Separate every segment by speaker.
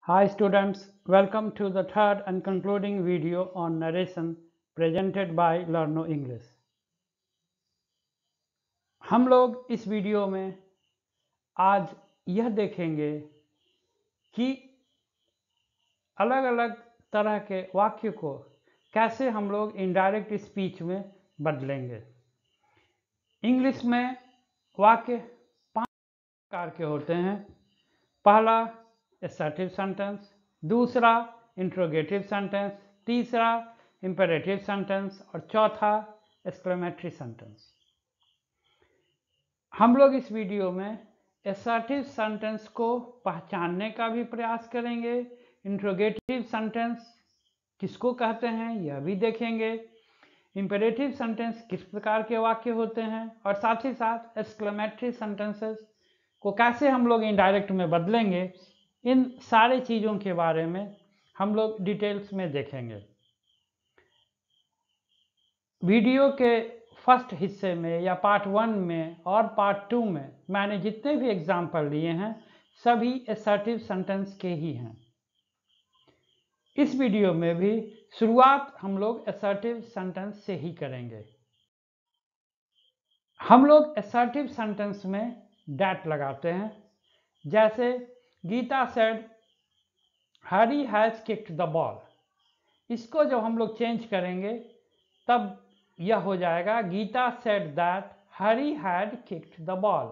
Speaker 1: Hi students, welcome to the third and concluding video on narration presented by Learno English. हम लोग इस video में आज यह देखेंगे कि अलग अलग तरह के वाक्य को कैसे हम लोग इनडायरेक्ट स्पीच में बदलेंगे। इंग्लिश में वाक्य 5 प्रकार के होते हैं। पहला असर्टिव सेंटेंस, दूसरा इंट्रोगेटिव सेंटेंस, तीसरा इंपेरेटिव सेंटेंस और चौथा एक्सक्लेमेटरी सेंटेंस। हम लोग इस वीडियो में असर्टिव सेंटेंस को पहचानने का भी प्रयास करेंगे, इंट्रोगेटिव सेंटेंस किसको कहते हैं यह भी देखेंगे, इंपेरेटिव सेंटेंस किस प्रकार के वाक्य होते हैं और साथ ही साथ एक्सक्लेमेटरी सेंटेंसेस को कैसे हम लोग इनडायरेक्ट में बदलेंगे। इन सारे चीज़ों के बारे में हम लोग डिटेल्स में देखेंगे। वीडियो के फर्स्ट हिस्से में या पार्ट 1 में और पार्ट 2 में मैंने जितने भी एग्जाम्पल लिए हैं सभी असर्टिव सेंटेंस के ही हैं। इस वीडियो में भी शुरुआत हम लोग असर्टिव सेंटेंस से ही करेंगे। हम लोग असर्टिव सेंटेंस में डैट लगाते हैं, जैसे Geeta said Hari has kicked the ball. इसको जब हम लोग चेंज करेंगे तब यह हो जाएगा Geeta said that Hari had kicked the ball.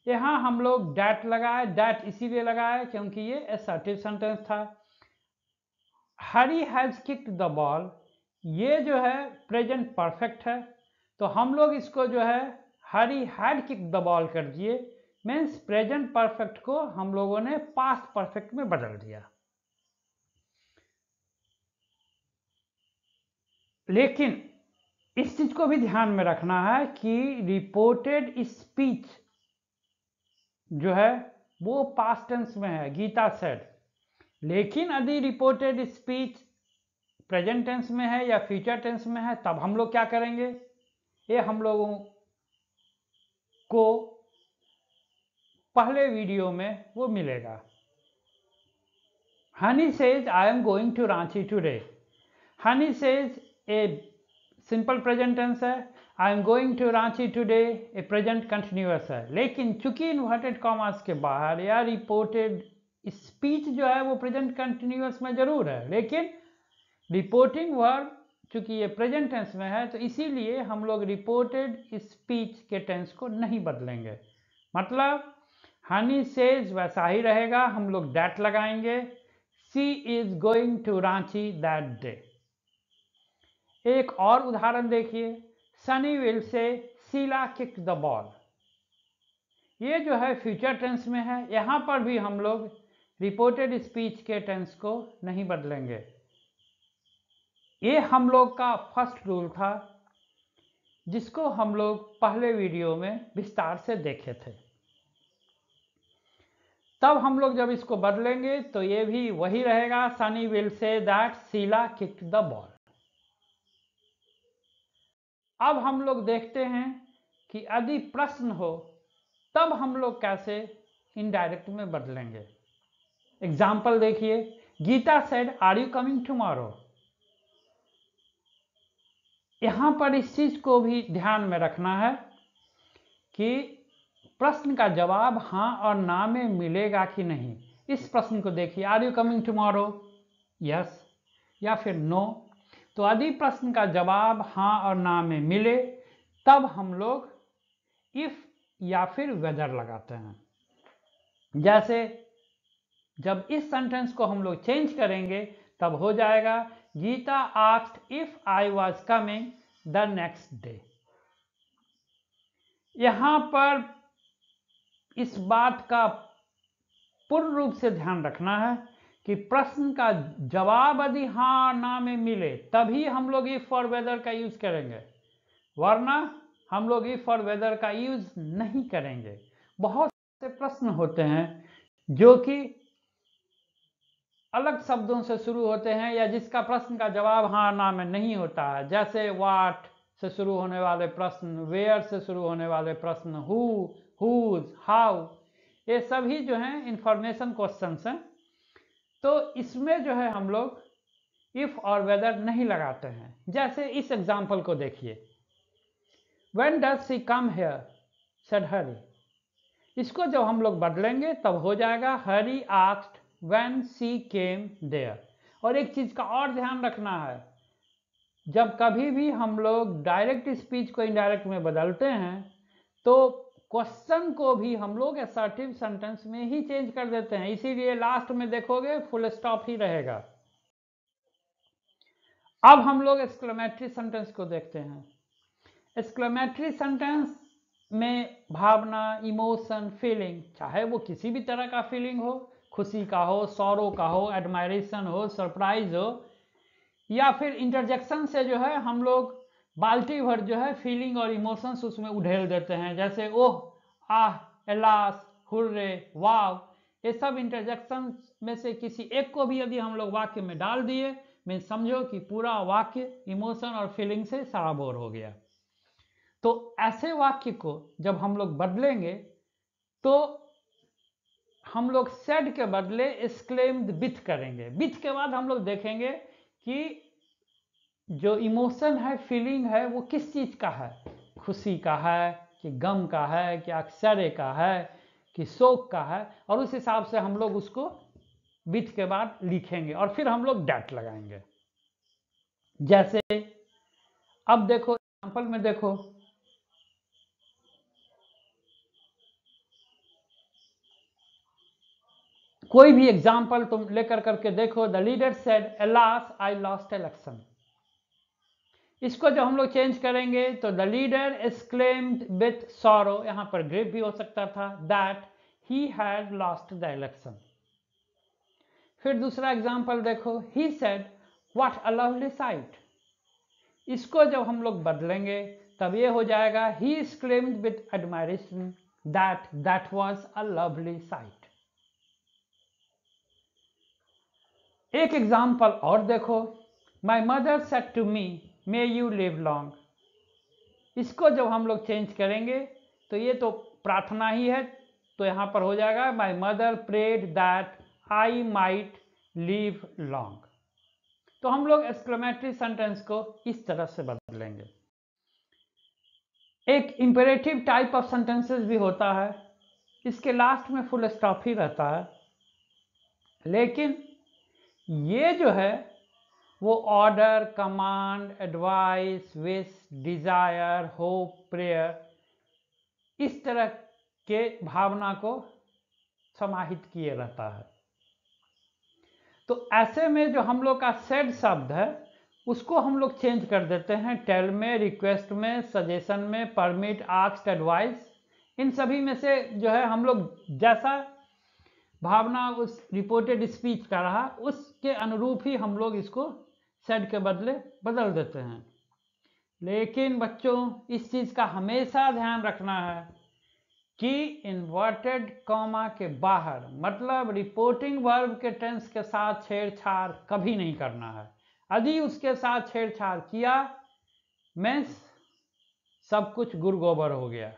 Speaker 1: यहाँ हम लोग डैट लगाए, डैट इसीलिए लगाए क्योंकि ये असर्टिव सेंटेंस था। हरी हैज किक्ड द बॉल ये जो है प्रेजेंट परफेक्ट है, तो हम लोग इसको जो है हरी हैड किक्ड द बॉल कर दिए, मीन्स प्रेजेंट परफेक्ट को हम लोगों ने पास्ट परफेक्ट में बदल दिया। लेकिन इस चीज को भी ध्यान में रखना है कि रिपोर्टेड स्पीच जो है वो पास्ट टेंस में है, गीता सेड। लेकिन यदि रिपोर्टेड स्पीच प्रेजेंट टेंस में है या फ्यूचर टेंस में है तब हम लोग क्या करेंगे, ये हम लोगों को पहले वीडियो में वो मिलेगा। Honey says I am going to Ranchi today. Honey says a simple present tense है, I am going to Ranchi today a present continuous है। लेकिन चूंकि इन्वर्टेड कॉमास के बाहर या रिपोर्टेड स्पीच जो है वो प्रेजेंट कंटिन्यूअस में जरूर है, लेकिन रिपोर्टिंग वर्ब चूंकि ये प्रेजेंट टेंस में है तो इसीलिए हम लोग रिपोर्टेड स्पीच के टेंस को नहीं बदलेंगे। मतलब हनी सेज वैसा ही रहेगा, हम लोग दैट लगाएंगे। She is going to Ranchi that day. एक और उदाहरण देखिए, सनी विल से शीला किक द बॉल। ये जो है फ्यूचर टेंस में है, यहां पर भी हम लोग रिपोर्टेड स्पीच के टेंस को नहीं बदलेंगे। ये हम लोग का फर्स्ट रूल था जिसको हम लोग पहले वीडियो में विस्तार से देखे थे। तब हम लोग जब इसको बदलेंगे तो ये भी वही रहेगा, Sunny will say that Sheela kicked the ball. अब हम लोग देखते हैं कि यदि प्रश्न हो तब हम लोग कैसे इनडायरेक्ट में बदलेंगे। एग्जाम्पल देखिए, Geeta said are you coming tomorrow. यहां पर इस चीज को भी ध्यान में रखना है कि प्रश्न का जवाब हाँ और ना में मिलेगा कि नहीं। इस प्रश्न को देखिए, are you coming tomorrow, yes या फिर नो। तो यदि प्रश्न का जवाब हाँ और ना में मिले तब हम लोग इफ या फिर वेदर लगाते हैं। जैसे जब इस सेंटेंस को हम लोग चेंज करेंगे तब हो जाएगा Geeta asked if I was coming the next day. यहां पर इस बात का पूर्ण रूप से ध्यान रखना है कि प्रश्न का जवाब यदि हाँ और ना में मिले तभी हम लोग इफ और वेदर का यूज करेंगे, वरना हम लोग इफ और वेदर का यूज नहीं करेंगे। बहुत से प्रश्न होते हैं जो कि अलग शब्दों से शुरू होते हैं या जिसका प्रश्न का जवाब हाँ ना में नहीं होता है, जैसे व्हाट से शुरू होने वाले प्रश्न, वेयर से शुरू होने वाले प्रश्न, हु, हुज, हाउ, ये सभी जो हैं इंफॉर्मेशन क्वेश्चंस हैं। तो इसमें जो है हम लोग इफ और वेदर नहीं लगाते हैं। जैसे इस एग्जाम्पल को देखिए, When does she come here? said Harry. इसको जब हम लोग बदलेंगे तब हो जाएगा Harry asked when she came there। और एक चीज का और ध्यान रखना है, जब कभी भी हम लोग डायरेक्ट स्पीच को इनडायरेक्ट में बदलते हैं तो क्वेश्चन को भी हम लोग असर्टिव सेंटेंस में ही चेंज कर देते हैं, इसीलिए लास्ट में देखोगे फुल स्टॉप ही रहेगा। अब हम लोग एक्सक्लेमेटरी सेंटेंस को देखते हैं। एक्सक्लेमेटरी सेंटेंस में भावना, इमोशन, फीलिंग, चाहे वो किसी भी तरह का फीलिंग हो, खुशी का हो, सौरो का हो, एडमायरेशन हो, सरप्राइज हो, या फिर इंटरजेक्शन से जो है हम लोग बाल्टी भर जो है फीलिंग और इमोशंस उसमें उधेल देते हैं, जैसे ओह, आह, एलास, हुर्रे, वाव। ये सब इंटरजेक्शन में से किसी एक को भी यदि हम लोग वाक्य में डाल दिए, मैं समझो कि पूरा वाक्य इमोशन और फीलिंग से सराबोर हो गया। तो ऐसे वाक्य को जब हम लोग बदलेंगे तो हम लोग सेड के बदले एक्सक्लेम्ड विथ करेंगे। विथ के बाद हम लोग देखेंगे कि जो इमोशन है, फीलिंग है, वो किस चीज का है, खुशी का है कि गम का है कि आश्चर्य का है कि शोक का है, और उस हिसाब से हम लोग उसको विथ के बाद लिखेंगे और फिर हम लोग डैट लगाएंगे। जैसे अब देखो एग्जाम्पल में देखो, कोई भी एग्जाम्पल तुम लेकर करके देखो। The leader said alas I lost election. इसको जब हम लोग चेंज करेंगे तो the leader exclaimed with sorrow, यहां पर ग्रीफ भी हो सकता था, that he had lost the election. फिर दूसरा एग्जाम्पल देखो, he said what a lovely site. इसको जब हम लोग बदलेंगे तब ये हो जाएगा he exclaimed with admiration that that was a lovely site. एक एग्जाम्पल और देखो, my mother said to me may you live long. इसको जब हम लोग चेंज करेंगे तो ये तो प्रार्थना ही है, तो यहां पर हो जाएगा my mother prayed that I might live long. तो हम लोग एक्सक्लेमेटरी सेंटेंस को इस तरह से बदलेंगे। एक इंपेरेटिव टाइप ऑफ सेंटेंसेस भी होता है, इसके लास्ट में फुल स्टॉप ही रहता है, लेकिन ये जो है वो order, command, advice, wish, desire, hope, prayer, इस तरह के भावना को समाहित किए रहता है। तो ऐसे में जो हम लोग का सेड शब्द है उसको हम लोग चेंज कर देते हैं टेल में, रिक्वेस्ट में, सजेशन में, परमिट, आस्क, एडवाइस, इन सभी में से जो है हम लोग जैसा भावना उस रिपोर्टेड स्पीच का रहा उसके अनुरूप ही हम लोग इसको सेड के बदले बदल देते हैं। लेकिन बच्चों इस चीज का हमेशा ध्यान रखना है कि इन्वर्टेड कॉमा के बाहर, मतलब रिपोर्टिंग वर्ब के टेंस के साथ छेड़छाड़ कभी नहीं करना है। यदि उसके साथ छेड़छाड़ किया मीन्स सब कुछ गुड़ गोबर हो गया।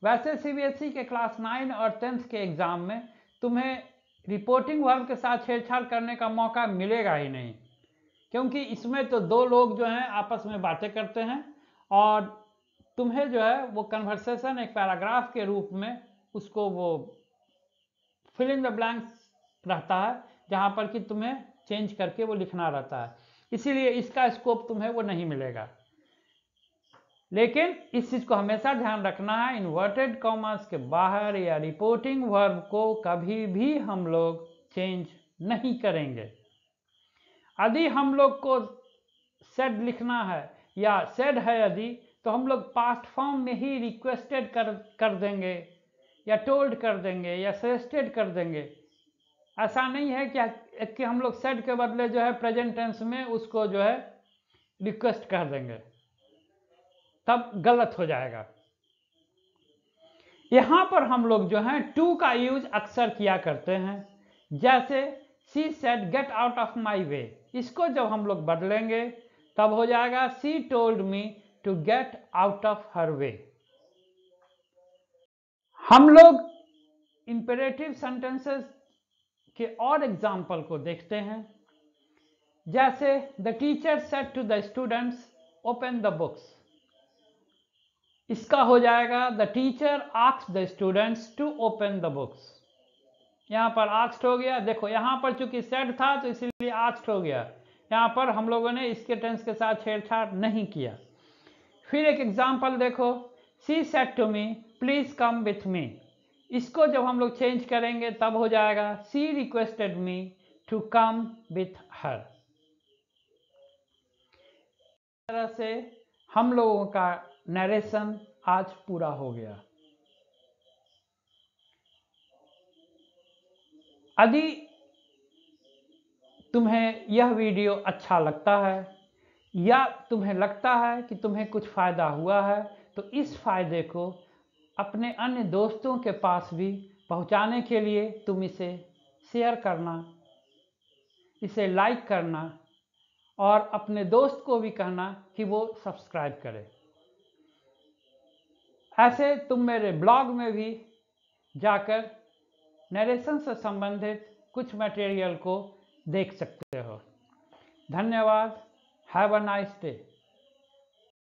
Speaker 1: वैसे सीबीएसई के क्लास 9 और 10th के एग्जाम में तुम्हें रिपोर्टिंग वर्ब के साथ छेड़छाड़ करने का मौका मिलेगा ही नहीं, क्योंकि इसमें तो दो लोग जो हैं आपस में बातें करते हैं और तुम्हें जो है वो कन्वर्सेशन एक पैराग्राफ के रूप में उसको वो फिल इन द ब्लैंक्स रहता है, जहां पर कि तुम्हें चेंज करके वो लिखना रहता है, इसीलिए इसका स्कोप तुम्हें वो नहीं मिलेगा। लेकिन इस चीज को हमेशा ध्यान रखना है, इन्वर्टेड कॉमास के बाहर या रिपोर्टिंग वर्ब को कभी भी हम लोग चेंज नहीं करेंगे। यदि हम लोग को सेड लिखना है या सेड है यदि, तो हम लोग पास्ट फॉर्म में ही रिक्वेस्टेड कर देंगे या टोल्ड कर देंगे या सजेस्टेड कर देंगे। ऐसा नहीं है कि हम लोग सेड के बदले जो है प्रेजेंट टेंस में उसको जो है रिक्वेस्ट कर देंगे, तब गलत हो जाएगा। यहां पर हम लोग जो है टू का यूज अक्सर किया करते हैं, जैसे she said get out of my way. इसको जब हम लोग बदलेंगे तब हो जाएगा she told me to get out of her way. हम लोग इंपेरेटिव सेंटेंसेस के और एग्जाम्पल को देखते हैं। जैसे the teacher said to the students open the books, इसका हो जाएगा the teacher asked the students to open the books. यहाँ पर आस्क्ड हो गया, देखो यहाँ पर चूंकि सेड था तो इसीलिए आस्क्ड हो गया, यहाँ पर हम लोगों ने इसके टेंस के साथ छेड़छाड़ नहीं किया। फिर एक एग्जाम्पल देखो, she said to me please come with me, इसको जब हम लोग चेंज करेंगे तब हो जाएगा she requested me to come with her. इस तरह से हम लोगों का नरेशन आज पूरा हो गया। यदि तुम्हें यह वीडियो अच्छा लगता है या तुम्हें लगता है कि तुम्हें कुछ फ़ायदा हुआ है तो इस फ़ायदे को अपने अन्य दोस्तों के पास भी पहुंचाने के लिए तुम इसे शेयर करना, इसे लाइक करना और अपने दोस्त को भी कहना कि वो सब्सक्राइब करे। ऐसे तुम मेरे ब्लॉग में भी जाकर नरेशन से संबंधित कुछ मटेरियल को देख सकते हो। धन्यवाद। Have a nice day.